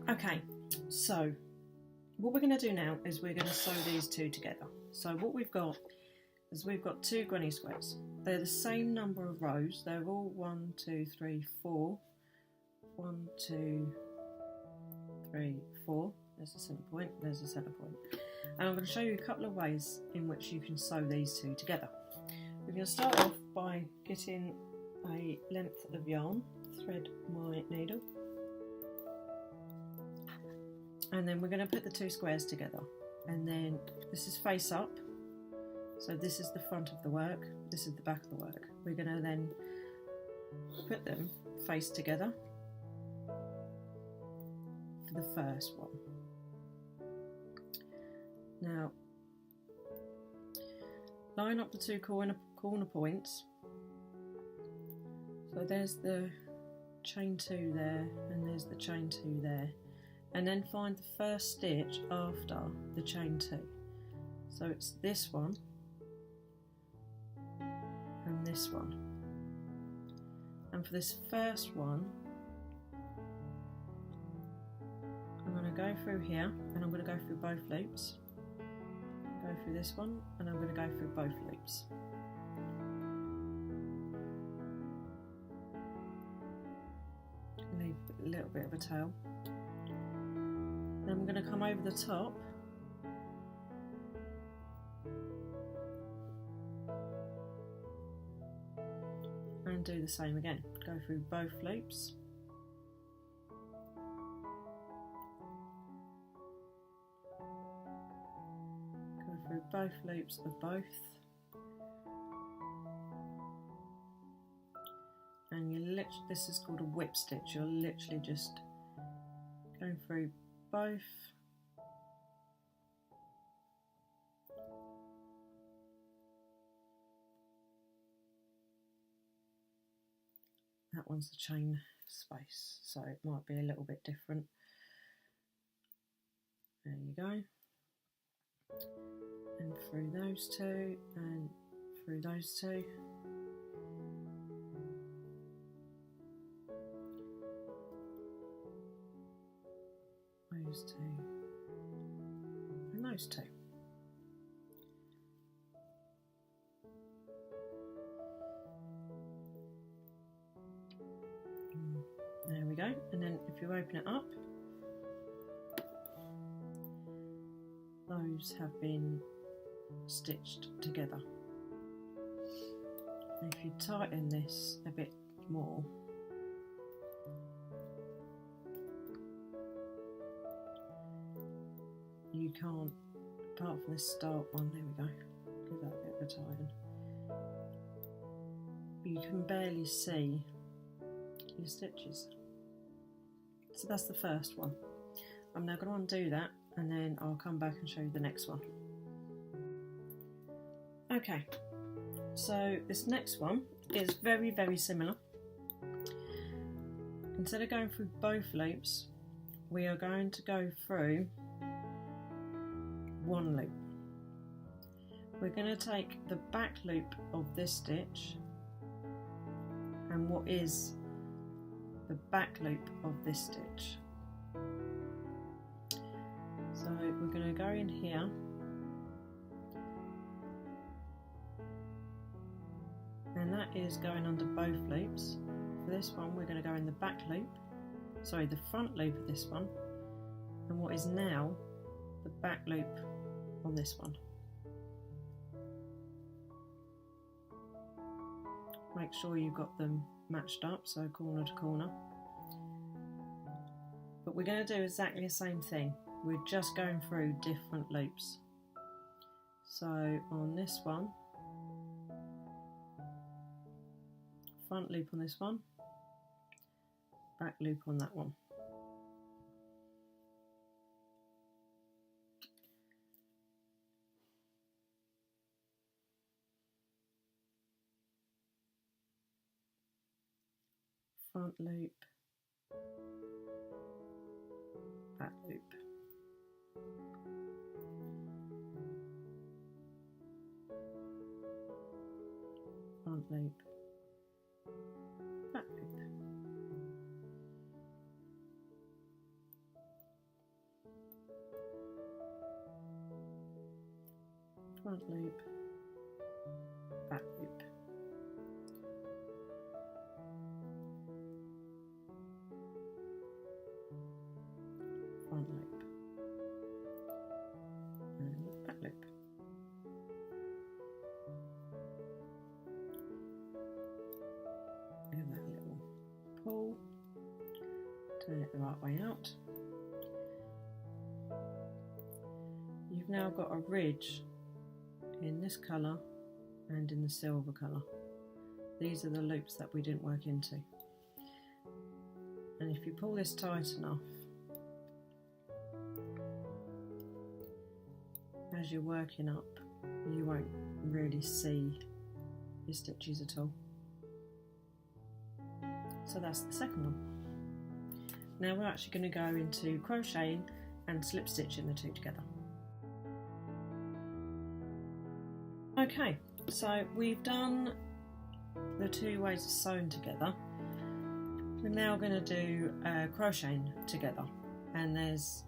Okay, so what we're going to do now is we're going to sew these two together. So what we've got is we've got 2 granny squares. They're the same number of rows. They're all 1, 2, 3, 4. 1, 2, 3, 4. There's a centre point, there's a centre point. And I'm going to show you a couple of ways in which you can sew these two together. We're going to start off by getting a length of yarn, thread my needle, and then we're going to put the 2 squares together. And then this is face up, so this is the front of the work, this is the back of the work. We're going to then put them face together for the first one. Now, line up the 2 corner points. So there's the chain 2 there, and there's the chain 2 there, and then find the first stitch after the chain 2. So it's this one and this one. And for this first one, I'm going to go through here, and I'm going to go through both loops. Go through this one, and I'm going to go through both loops. Leave a little bit of a tail. Then I'm going to come over the top and do the same again. Go through both loops. Through both loops of both, and you literally, this is called a whip stitch. You're literally just going through both that one's the chain space, so it might be a little bit different. There you go. And through those 2, and through those 2. Those 2. And those 2. There we go. And then if you open it up, those have been stitched together. And if you tighten this a bit more, you can't, apart from this start one, there we go, give that a bit of a tighten, but you can barely see your stitches. So that's the first one. I'm now going to undo that, and then I'll come back and show you the next one. Okay, so this next one is very, very similar. Instead of going through both loops, we are going to go through one loop. We're going to take the back loop of this stitch and what is the back loop of this stitch. So we're going to go in here, and that is going under both loops. For this one, we're going to go in the back loop, sorry, the front loop of this one, and what is now the back loop on this one. Make sure you've got them matched up, so corner to corner. But we're going to do exactly the same thing. We're just going through different loops. So on this one, front loop on this one, back loop on that one. Front loop, back loop. Front loop, back loop. front loop, back loop. Front loop and back loop. And that little pull, turn it the right way out. You've now got a ridge in this colour and in the silver colour. These are the loops that we didn't work into. And if you pull this tight enough, as you're working up, you won't really see your stitches at all. So that's the second one. Now we're actually going to go into crocheting and slip stitching the two together. Okay, so we've done the two ways of sewing together. We're now going to do crocheting together, and there's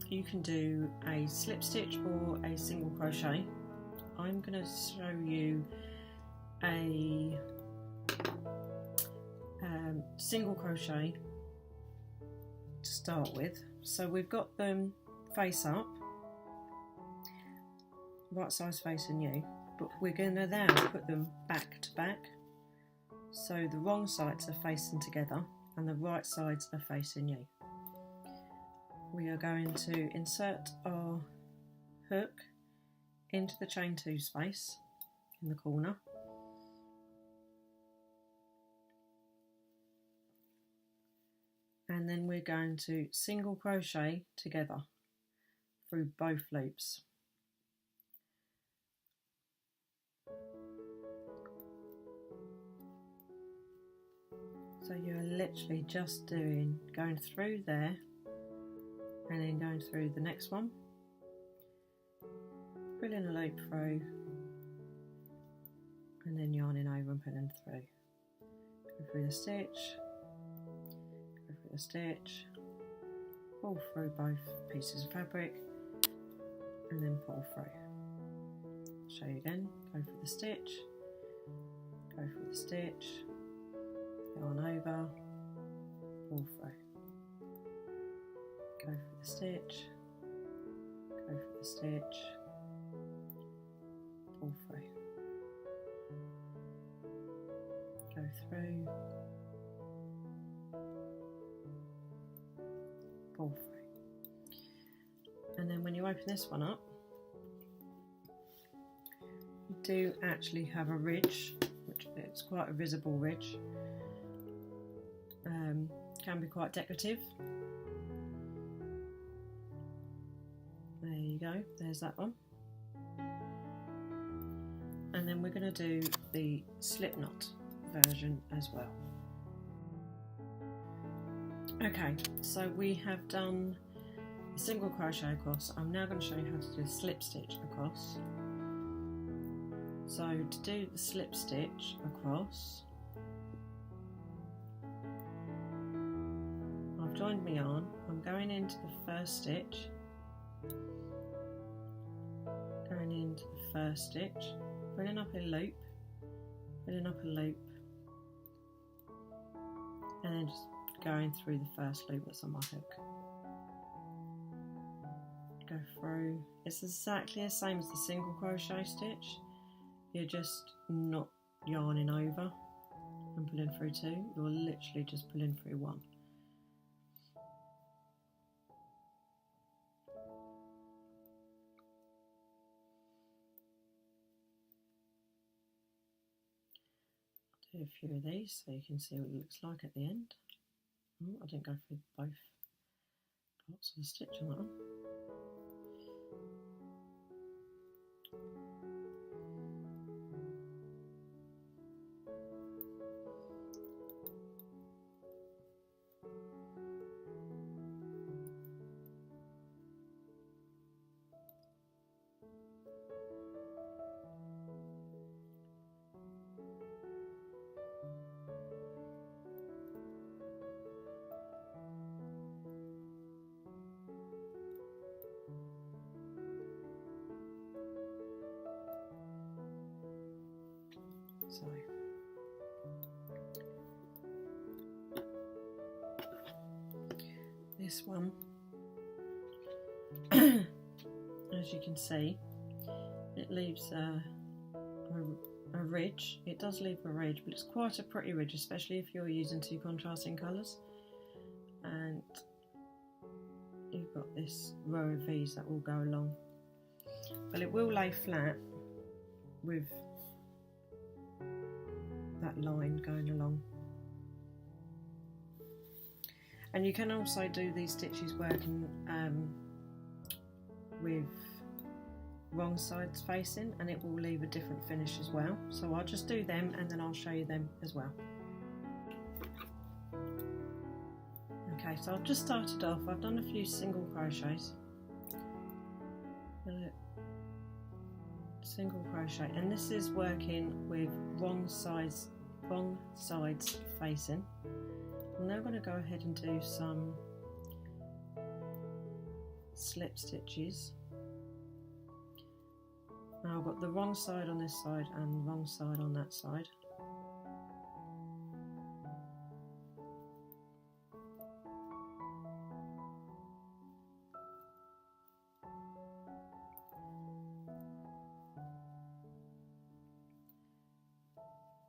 you can do a slip stitch or a single crochet. I'm going to show you a single crochet to start with. So we've got them face up, right size facing you, but we're going to now put them back to back, so the wrong sides are facing together and the right sides are facing you. We are going to insert our hook into the chain 2 space in the corner, and then we're going to single crochet together through both loops. So you're literally just going through there and then going through the next one, pulling a loop through and then yarning over and pulling through. Go through the stitch, go through the stitch, pull through both pieces of fabric and then pull through. Show you again, go through the stitch, go through the stitch, yarn over, pull through. Go through the stitch, go through the stitch, pull through. Go through, pull through. And then when you open this one up, you do actually have a ridge, which it's quite a visible ridge. Can be quite decorative. There you go, there's that one. And then we're going to do the slip knot version as well. Okay, so we have done a single crochet across. I'm now going to show you how to do a slip stitch across. So to do the slip stitch across, I've joined my yarn, I'm going into the first stitch, going into the first stitch, pulling up a loop, pulling up a loop, and then just going through the first loop that's on my hook. Go through. It's exactly the same as the single crochet stitch, you're just not yarning over and pulling through two, you're literally just pulling through one. Do a few of these so you can see what it looks like at the end. Oh, I didn't go through both parts of the stitch on that one. So this one, as you can see, it leaves a ridge. It does leave a ridge, but it's quite a pretty ridge, especially if you're using two contrasting colours. And you've got this row of V's that will go along. But it will lay flat with that line going along. And you can also do these stitches working with wrong sides facing, and it will leave a different finish as well. So I'll just do them and then I'll show you them as well. Okay, so I've just started off. I've done a few single crochets. Single crochet, and this is working with wrong sides facing. I'm now going to go ahead and do some slip stitches. Now I've got the wrong side on this side and the wrong side on that side.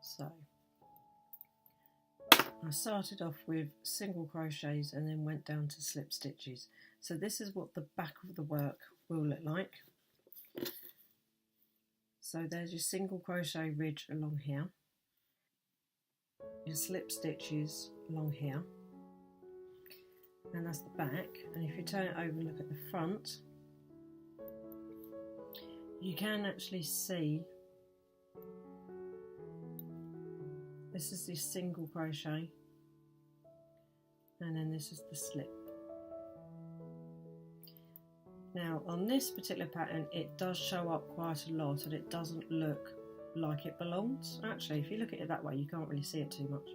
So I started off with single crochets and then went down to slip stitches. So this is what the back of the work will look like. So there's your single crochet ridge along here, your slip stitches along here, and that's the back. And if you turn it over and look at the front, you can actually see this is the single crochet, and then this is the slip. Now on this particular pattern it does show up quite a lot and it doesn't look like it belongs. Actually, if you look at it that way you can't really see it too much.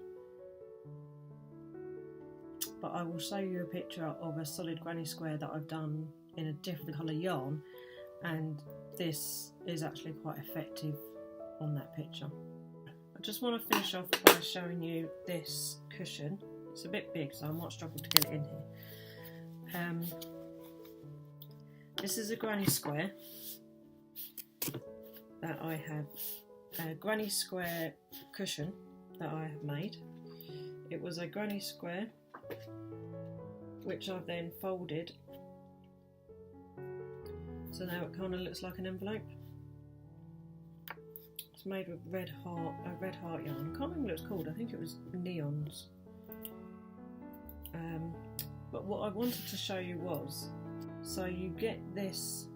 But I will show you a picture of a solid granny square that I've done in a different colour yarn, and this is actually quite effective on that picture. I just want to finish off by showing you this cushion. It's a bit big, so I might struggle to get it in here. This is a granny square that I have, a granny square cushion that I have made. It was a granny square which I've then folded, so now it kind of looks like an envelope. It's made with a red heart yarn. I can't remember what it's called. I think it was neons. But what I wanted to show you was, so you get these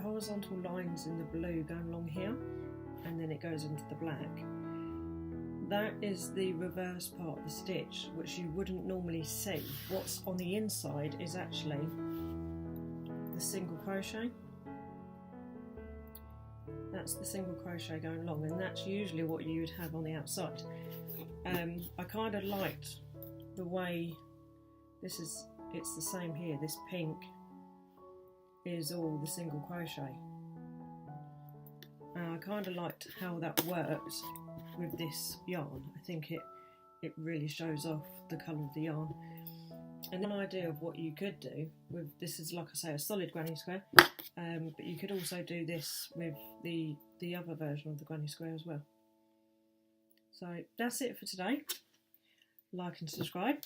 horizontal lines in the blue going along here, and then it goes into the black. That is the reverse part of the stitch, which you wouldn't normally see. What's on the inside is actually the single crochet. That's the single crochet going along, and that's usually what you would have on the outside. I kind of liked the way this is, it's the same here. This pink is all the single crochet. I kind of liked how that worked with this yarn. I think it really shows off the colour of the yarn. And an idea of what you could do with this is, like I say, a solid granny square, but you could also do this with the other version of the granny square as well. So that's it for today. Like and subscribe.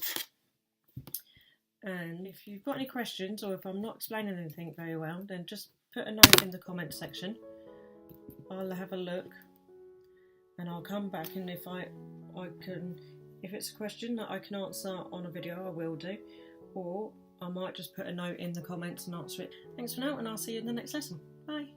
And if you've got any questions, or if I'm not explaining anything very well, then just put a note in the comment section. I'll have a look and I'll come back, and if if it's a question that I can answer on a video, I will do, or I might just put a note in the comments and answer it. Thanks for now, and I'll see you in the next lesson. Bye.